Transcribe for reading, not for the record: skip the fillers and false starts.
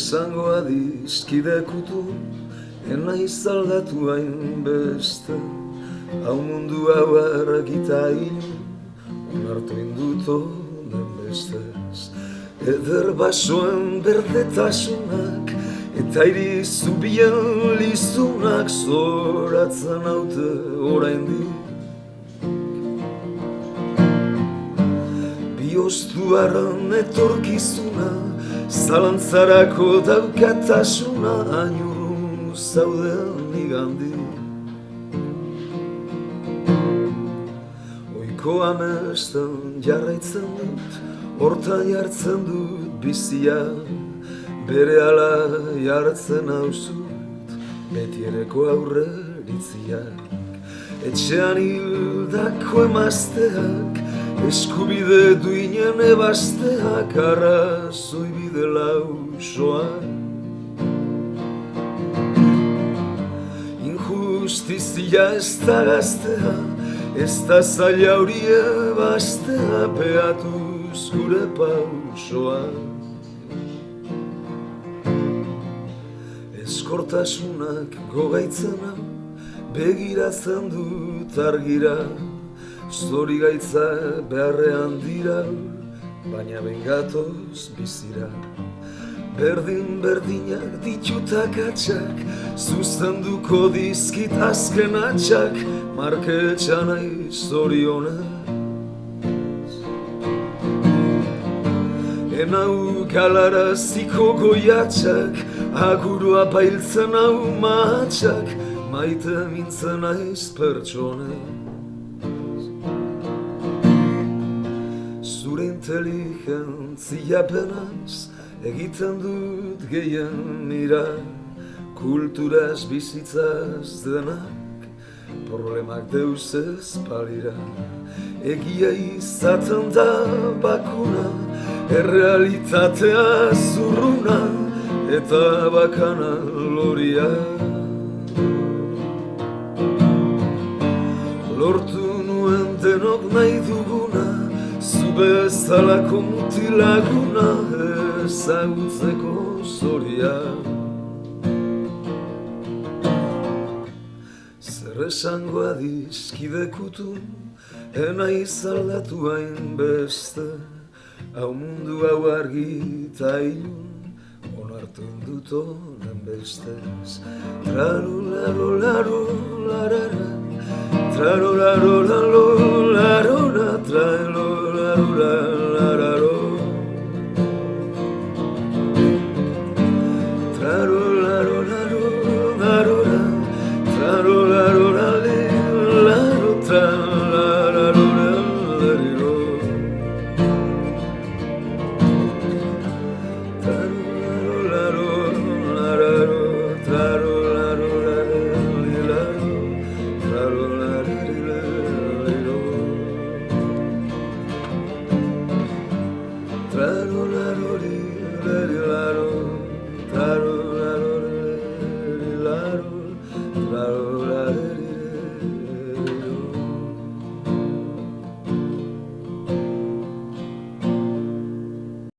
esango adizkidekutu, enaiz aldatu hainbeste, hau mundu hau argita inu, onartu indut honen bestez. Eder basoen berdetasunak, eta irizubien lizunak zoratzen haute oraindik. Bioztuaren etorkizuna, zalantzarako daukatasuna, hainurun zauden igandik. Oiko amesten jarraitzen dut, hortan jartzen dut bizia, bere ala jartzen hauzut, betiereko aurreritziak. Etxean hildako emazteak, eskubide duinen ebasteak, arrazoi bide lausoak. Injustizia ez da gaztea, ez da zaila hori ebastea, behatuz gure pausoak. Eskortasunak gogaitzena, begiratzen dut argira, zori gaitza beharrean dira, baina bengatoz bizira. Berdin-berdinak ditutak atxak, zuzenduko dizkit azken atxak, marketxan aiz zorionez. Enau galaraziko goiatxak, agurua pailtzen hau mahatxak, maite mintzen aiz pertsonez. Zure inteligentzia penaz, egiten dut gehien ira, kulturaz bizitzaz denak, problemak deus ez balira. Egia izaten da bakuna, errealitatea zurruna, eta bakana loria. Lortu nuen denok nahi duguna, zu bezalako mutilaguna, ezagutzeko zoria. Zer esango adizkidekutu, enaiz aldatu hainbeste, hau mundu hau argi eta ilun, onartu indut honen bestez. Trarularo larara, trarularo larara, trarularo larara. Trarularo,